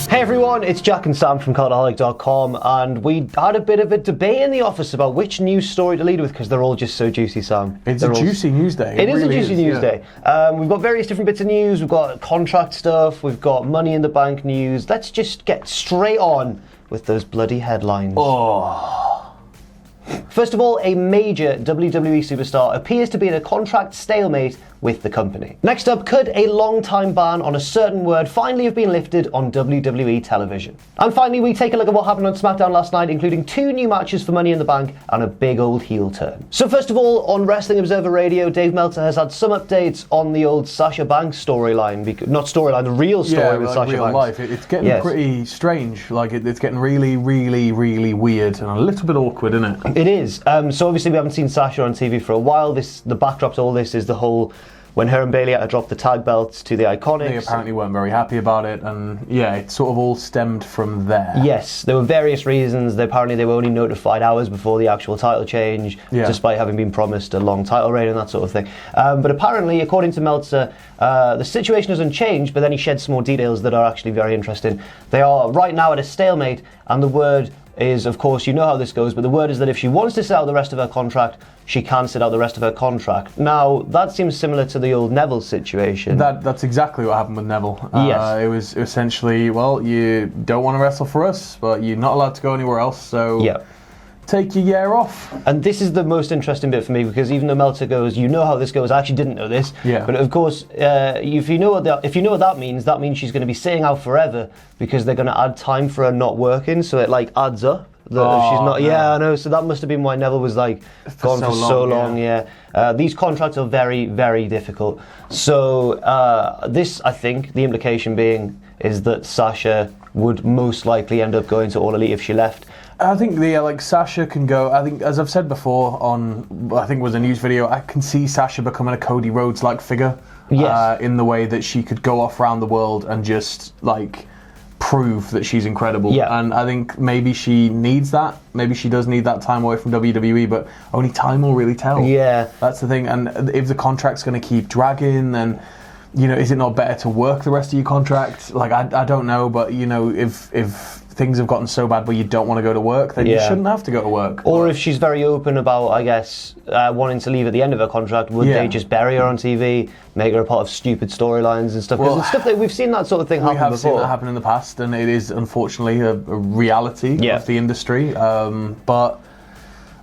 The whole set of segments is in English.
Hey everyone, it's Jack and Sam from Cultaholic.com, and we had a bit of a debate in the office about which news story to lead with because they're all just so juicy, Sam. It's a juicy news day. It is a juicy news day. We've got various different bits of news. We've got contract stuff. We've got Money in the Bank news. Let's just get straight on with those bloody headlines. Oh. First of all, a major WWE superstar appears to be in a contract stalemate with the company. Next up, could a long-time ban on a certain word finally have been lifted on WWE television? And finally, we take a look at what happened on SmackDown last night, including 2 new matches for Money in the Bank and a big old heel turn. So first of all, on Wrestling Observer Radio, Dave Meltzer has had some updates on the old Sasha Banks storyline, not storyline, the real story with Sasha real Banks. Life. It's getting pretty strange. Like it's getting really, really, really weird and a little bit awkward, isn't it? It is. So obviously we haven't seen Sasha on TV for a while. The backdrop to all this is the whole when her and Bayley had to drop the tag belts to the Iconics. They apparently weren't very happy about it, and yeah, it sort of all stemmed from there. Yes, there were various reasons. Apparently they were only notified hours before the actual title change, despite having been promised a long title reign and that sort of thing. But apparently, according to Meltzer, the situation hasn't changed, but then he sheds some more details that are actually very interesting. They are right now at a stalemate, and the word is, of course, you know how this goes, but the word is that if she wants to sit out the rest of her contract, she can sit out the rest of her contract. Now, that seems similar to the old Neville situation. That's exactly what happened with Neville. Yes. It was essentially, well, you don't want to wrestle for us, but you're not allowed to go anywhere else, so take your year off. And this is the most interesting bit for me, because even though Meltzer goes, you know how this goes, I actually didn't know this. Yeah. But of course, if you know what that means she's going to be sitting out forever, because they're going to add time for her not working, so it like adds up. She's not. No. Yeah, I know. So that must have been why Neville was like gone for so long. Yeah. These contracts are very, very difficult. So this, I think, the implication being is that Sasha would most likely end up going to All Elite if she left. I think Sasha can go. I think, as I've said before on, I think it was a news video, I can see Sasha becoming a Cody Rhodes-like figure. Yes. In the way that she could go off around the world and just prove that she's incredible. Yeah. And I think maybe she needs that. Maybe she does need that time away from WWE, but only time will really tell. Yeah. That's the thing. And if the contract's going to keep dragging, then, is it not better to work the rest of your contract? I don't know, but, if things have gotten so bad where you don't want to go to work, then you shouldn't have to go to work. Or if she's very open about, I guess, wanting to leave at the end of her contract, would they just bury her on TV, make her a part of stupid storylines and stuff? Because stuff that we've seen that sort of thing happen before. We have seen that happen in the past, and it is unfortunately a reality of the industry. But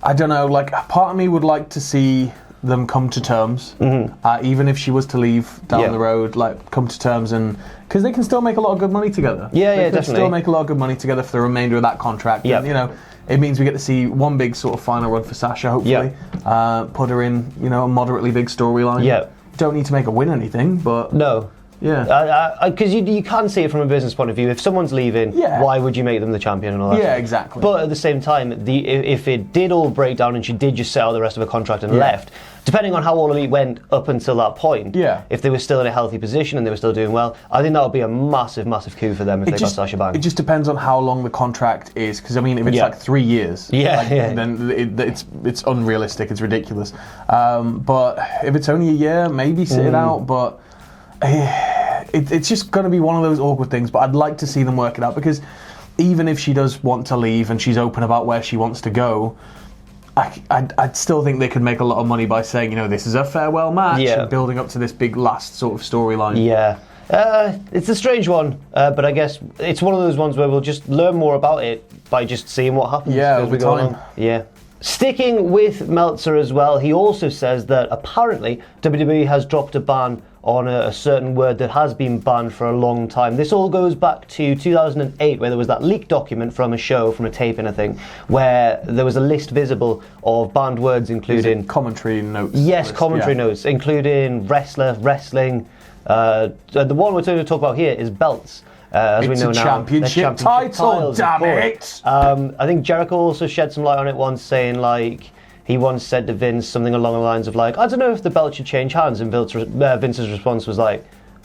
I don't know, part of me would like to see them come to terms, even if she was to leave down the road, come to terms, and because they can still make a lot of good money together. They can definitely still make a lot of good money together for the remainder of that contract. Yeah. And, it means we get to see one big sort of final run for Sasha, hopefully. Put her in, a moderately big storyline. Yeah. Don't need to make her win anything, but no. Yeah. Because you can see it from a business point of view. If someone's leaving, why would you make them the champion and all that? Yeah, exactly. But at the same time, if it did all break down and she did just sell the rest of her contract and left, depending on how All Elite went up until that point, if they were still in a healthy position and they were still doing well, I think that would be a massive, massive coup for them if they got Sasha Banks. It just depends on how long the contract is, because if it's 3 years, then it's unrealistic, it's ridiculous. But if it's only a year, maybe sit it out, but it's just going to be one of those awkward things. But I'd like to see them work it out, because even if she does want to leave and she's open about where she wants to go, I'd still think they could make a lot of money by saying, this is a farewell match and building up to this big last sort of storyline. Yeah. It's a strange one, but I guess it's one of those ones where we'll just learn more about it by just seeing what happens as we go along. Yeah. Sticking with Meltzer as well, he also says that apparently WWE has dropped a ban on a certain word that has been banned for a long time. This all goes back to 2008, where there was that leaked document from a show, from a taping, I think, where there was a list visible of banned words, including commentary notes. Yes, commentary notes, including wrestler, wrestling. The one we're going to talk about here is belts. As we know now, championship title, damn it! I think Jericho also shed some light on it once, saying he once said to Vince something along the lines of I don't know if the belt should change hands, and Vince's response was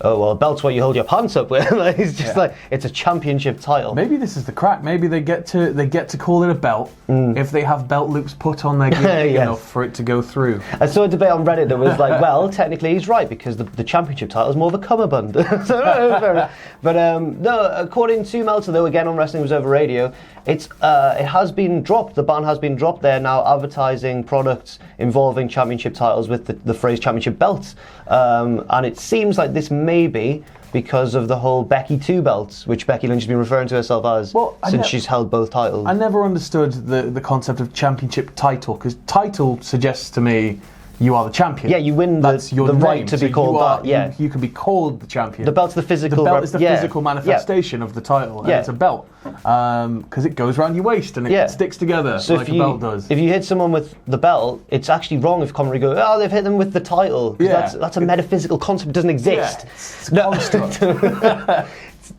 oh well, belt's what you hold your pants up with. Like, it's just like it's a championship title. Maybe this is the crack. Maybe they get to call it a belt if they have belt loops put on their gear big enough for it to go through. I saw a debate on Reddit that was like, well, technically he's right because the championship title is more of a cummerbund. So, but no, according to Meltzer, though, again on Wrestling Observer Radio, it has been dropped. The ban has been dropped. They're now advertising products involving championship titles with the phrase championship belts, and it seems like this may be because of the whole Becky 2 belts, which Becky Lynch has been referring to herself as since she's held both titles. I never understood the concept of championship title, because title suggests to me you are the champion. Yeah, you win the right to be called that. Yeah, you can be called the champion. The belt's the physical. The belt is the physical manifestation of the title, and it's a belt because it goes around your waist and it sticks together like a belt does. If you hit someone with the belt, it's actually wrong if commentary go, oh, they've hit them with the title. That's a metaphysical concept. It doesn't exist. Yeah, it's a construct.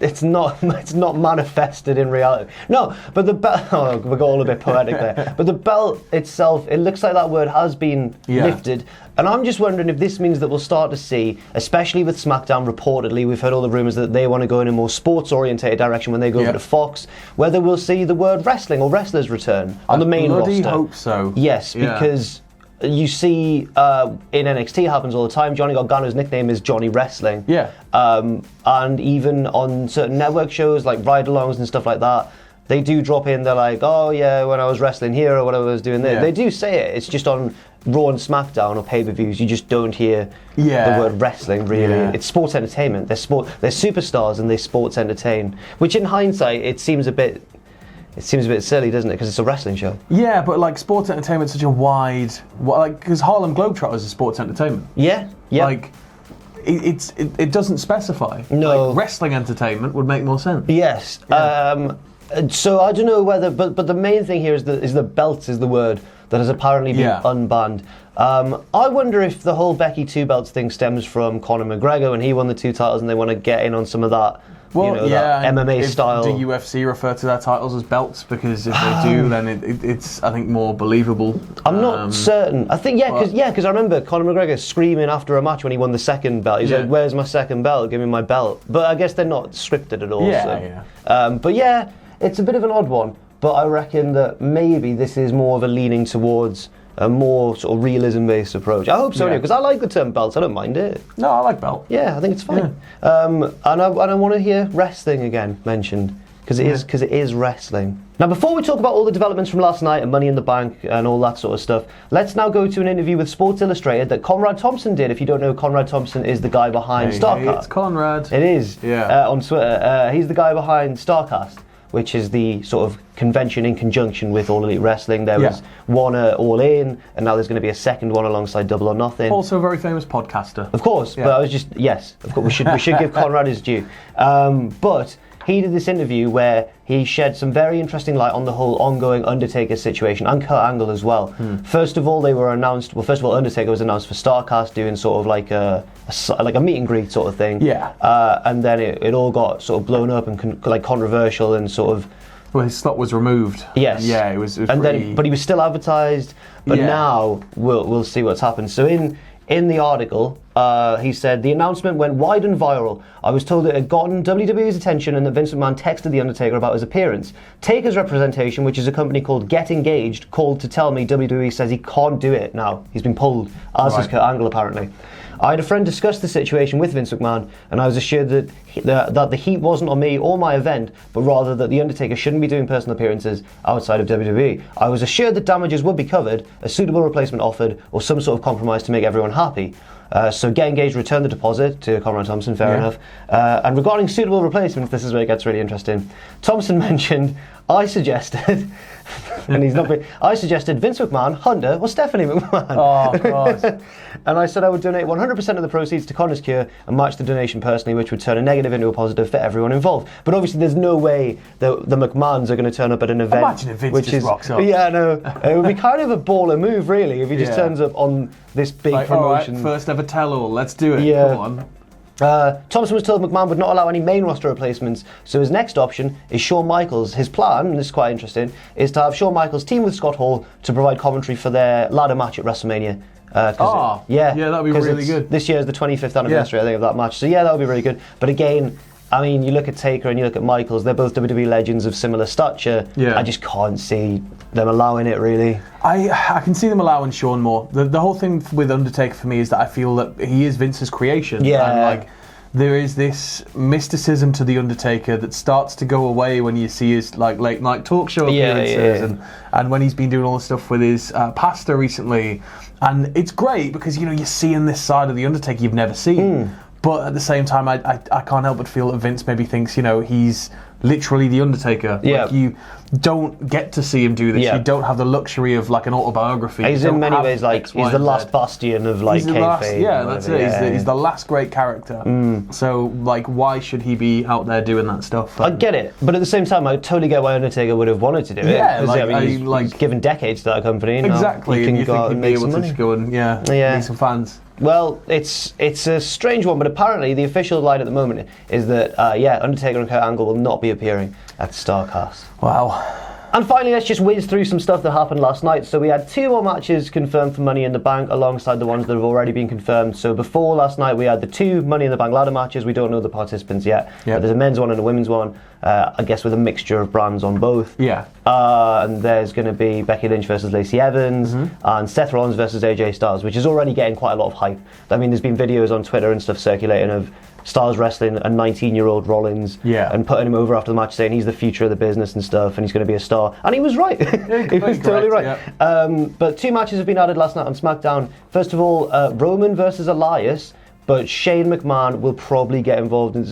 It's not manifested in reality. No, but the belt. Oh, we got all a bit poetic there. But the belt itself, it looks like that word has been lifted, and I'm just wondering if this means that we'll start to see, especially with SmackDown. Reportedly, we've heard all the rumors that they want to go in a more sports-orientated direction when they go over to Fox. Whether we'll see the word wrestling or wrestlers return on the main roster. I hope so. Yes, because. You see, in NXT it happens all the time. Johnny Gargano's nickname is Johnny Wrestling. Yeah. And even on certain network shows like ride-alongs and stuff like that, they do drop in. They're like, "Oh yeah, when I was wrestling here or whatever I was doing there." Yeah. They do say it. It's just on Raw and SmackDown or pay-per-views. You just don't hear the word wrestling really. Yeah. It's sports entertainment. They're superstars and they sports entertain. Which in hindsight, it seems a bit silly, doesn't it? Because it's a wrestling show. Yeah, but like sports entertainment is such a wide, because Harlem Globetrotters is sports entertainment. Yeah, yeah. Like, it doesn't specify. No. Like, wrestling entertainment would make more sense. Yes. Yeah. So I don't know whether, but the main thing here is the belts is the word that has apparently been unbanned. I wonder if the whole Becky 2 belts thing stems from Conor McGregor when he won the 2 titles and they want to get in on some of that. Well, that MMA style. Do UFC refer to their titles as belts? Because if they do, then it's I think more believable. I'm not certain. I think because I remember Conor McGregor screaming after a match when he won the second belt. He said, "Where's my second belt? Give me my belt." But I guess they're not scripted at all. But yeah, it's a bit of an odd one. But I reckon that maybe this is more of a leaning towards a more sort of realism-based approach. I hope so, because I like the term belts. I don't mind it. No, I like belt. Yeah, I think it's fine. And I want to hear wrestling again mentioned because it is wrestling. Now, before we talk about all the developments from last night and Money in the Bank and all that sort of stuff, let's now go to an interview with Sports Illustrated that Conrad Thompson did. If you don't know, Conrad Thompson is the guy behind Starrcast. Hey, it's Conrad. It is. Yeah. On Twitter, he's the guy behind Starrcast, which is the sort of convention in conjunction with All Elite Wrestling. There was one All In, and now there's going to be a second one alongside Double or Nothing. Also a very famous podcaster. Of course, but I was just, of course, we should give Conrad his due. But he did this interview where he shed some very interesting light on the whole ongoing Undertaker situation and Kurt Angle as well. First of all, Undertaker was announced for Starrcast doing sort of like a meet and greet sort of thing. Yeah. And then it all got sort of blown up and controversial and sort of. Well, his slot was removed. Yes. Yeah, it was but he was still advertised. But now we'll see what's happened. So in the article, he said, the announcement went wide and viral. I was told it had gotten WWE's attention and that Vince McMahon texted The Undertaker about his appearance. Taker's representation, which is a company called Get Engaged, called to tell me WWE says he can't do it now. He's been pulled, as is Kurt Angle apparently. I had a friend discuss the situation with Vince McMahon, and I was assured that the heat wasn't on me or my event, but rather that The Undertaker shouldn't be doing personal appearances outside of WWE. I was assured that damages would be covered, a suitable replacement offered, or some sort of compromise to make everyone happy. So Get Engaged returned the deposit to Conrad Thompson, fair enough. And regarding suitable replacements, this is where it gets really interesting. Thompson mentioned, I suggested Vince McMahon, Hunter, or Stephanie McMahon. Oh, God. And I said I would donate 100% of the proceeds to Connor's cure and match the donation personally, which would turn a negative into a positive for everyone involved. But obviously there's no way that the McMahons are going to turn up at an event. Imagine if Vince just rocks up. Yeah, no. It would be kind of a baller move, really, if he just turns up on this big promotion. All right, first ever tell-all, let's do it. Yeah. Come on. Thompson was told McMahon would not allow any main roster replacements, so his next option is Shawn Michaels. His plan, and this is quite interesting, is to have Shawn Michaels team with Scott Hall to provide commentary for their ladder match at WrestleMania. That'd be really good. This year is the 25th anniversary, I think, of that match. So yeah, that would be really good. But again, I mean, you look at Taker and you look at Michaels, they're both WWE legends of similar stature. Yeah. I just can't see them allowing it, really. I can see them allowing Shawn more. The whole thing with Undertaker for me is that I feel that he is Vince's creation. Yeah. And there is this mysticism to the Undertaker that starts to go away when you see his late night talk show appearances and when he's been doing all the stuff with his pastor recently. And it's great because you're seeing this side of the Undertaker you've never seen. But at the same time, I can't help but feel that Vince maybe thinks, he's literally the Undertaker. Yeah. Like, you don't get to see him do this. Yeah. You don't have the luxury of an autobiography. He's in many ways he's the last bastion of kayfabe. Yeah, that's it. He's the last great character. So why should he be out there doing that stuff? I get it, but at the same time, I totally get why Undertaker would have wanted to do it. Yeah, he's given decades to that company. Exactly, and you go out think and he'd be make some able money. to go and meet some fans. Well, it's a strange one, but apparently the official line at the moment is that Undertaker and Kurt Angle will not be appearing at Starrcast. Wow. And finally, let's just whiz through some stuff that happened last night. So we had 2 more matches confirmed for Money in the Bank alongside the ones that have already been confirmed. So before last night, we had the 2 Money in the Bank ladder matches. We don't know the participants yet. But there's a men's one and a women's one, I guess with a mixture of brands on both. Yeah. And there's going to be Becky Lynch versus Lacey Evans and Seth Rollins versus AJ Styles, which is already getting quite a lot of hype. I mean, there's been videos on Twitter and stuff circulating of Styles wrestling a 19-year-old Rollins and putting him over after the match, saying he's the future of the business and stuff, and he's going to be a star. And he was right. He was totally right. Yeah. But 2 matches have been added last night on SmackDown. First of all, Roman versus Elias. But Shane McMahon will probably get involved in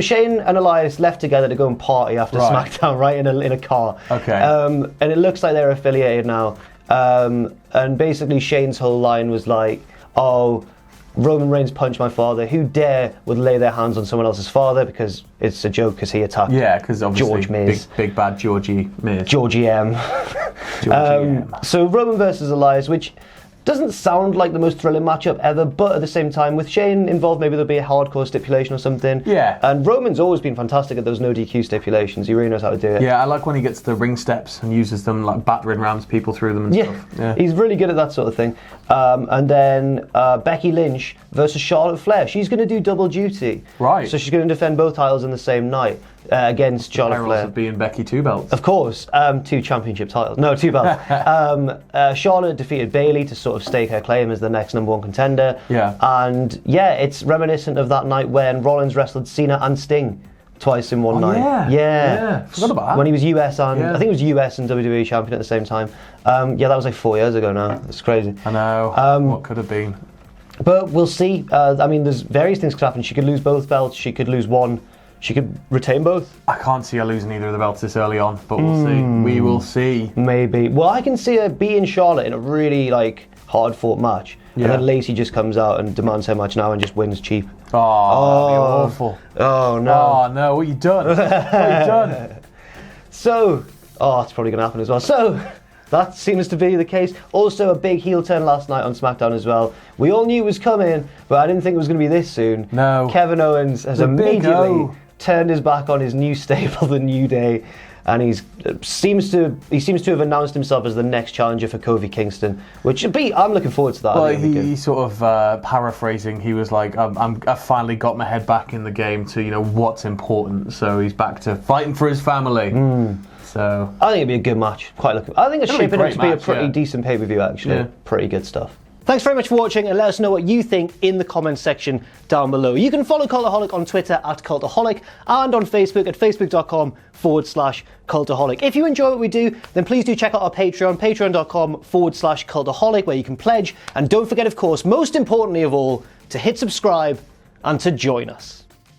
Shane and Elias left together to go and party after SmackDown, right, in a car. Okay. And it looks like they're affiliated now. And basically Shane's whole line was Roman Reigns punched my father. Who dare would lay their hands on someone else's father? Because it's a joke because he attacked because obviously George Miz. Big bad Georgie Miz. Georgie M. So Roman versus Elias, which doesn't sound like the most thrilling matchup ever, but at the same time, with Shane involved, maybe there'll be a hardcore stipulation or something. Yeah. And Roman's always been fantastic at those no DQ stipulations. He really knows how to do it. Yeah, I like when he gets the ring steps and uses them battering rams people through them and stuff. Yeah, he's really good at that sort of thing. And then Becky Lynch versus Charlotte Flair. She's going to do double duty. Right. So she's going to defend both titles in the same night. Against Charlotte Flair. Of being Becky 2 belts. Of course, 2 championship titles. No, 2 belts. Charlotte defeated Bayley to sort of stake her claim as the next #1 contender. Yeah. And it's reminiscent of that night when Rollins wrestled Cena and Sting twice in one night. Yeah. Forgot about that. When he was US and I think it was US and WWE champion at the same time. That was 4 years ago now. It's crazy. I know. What could have been. But we'll see. I mean, there's various things could happen. She could lose both belts. She could lose one. She could retain both. I can't see her losing either of the belts this early on, but we'll see. We will see. Maybe. Well, I can see her beating Charlotte in a really hard-fought match, and then Lacey just comes out and demands her match now and just wins cheap. Oh, that'd be awful. Oh no. Oh no, what you done? What you done? So, it's probably going to happen as well. So, that seems to be the case. Also, a big heel turn last night on SmackDown as well. We all knew it was coming, but I didn't think it was going to be this soon. No. Kevin Owens has immediately turned his back on his new stable, the New Day, and he seems to have announced himself as the next challenger for Kofi Kingston, which I'm looking forward to that. Well, he sort of paraphrasing. He was like, "I've finally got my head back in the game to what's important." So he's back to fighting for his family. So I think it'd be a good match. I think it's shaping up to be a pretty decent pay-per-view. Actually, pretty good stuff. Thanks very much for watching, and let us know what you think in the comments section down below. You can follow Cultaholic on Twitter @Cultaholic and on Facebook at facebook.com/Cultaholic. If you enjoy what we do, then please do check out our Patreon, patreon.com/Cultaholic, where you can pledge. And don't forget, of course, most importantly of all, to hit subscribe and to join us.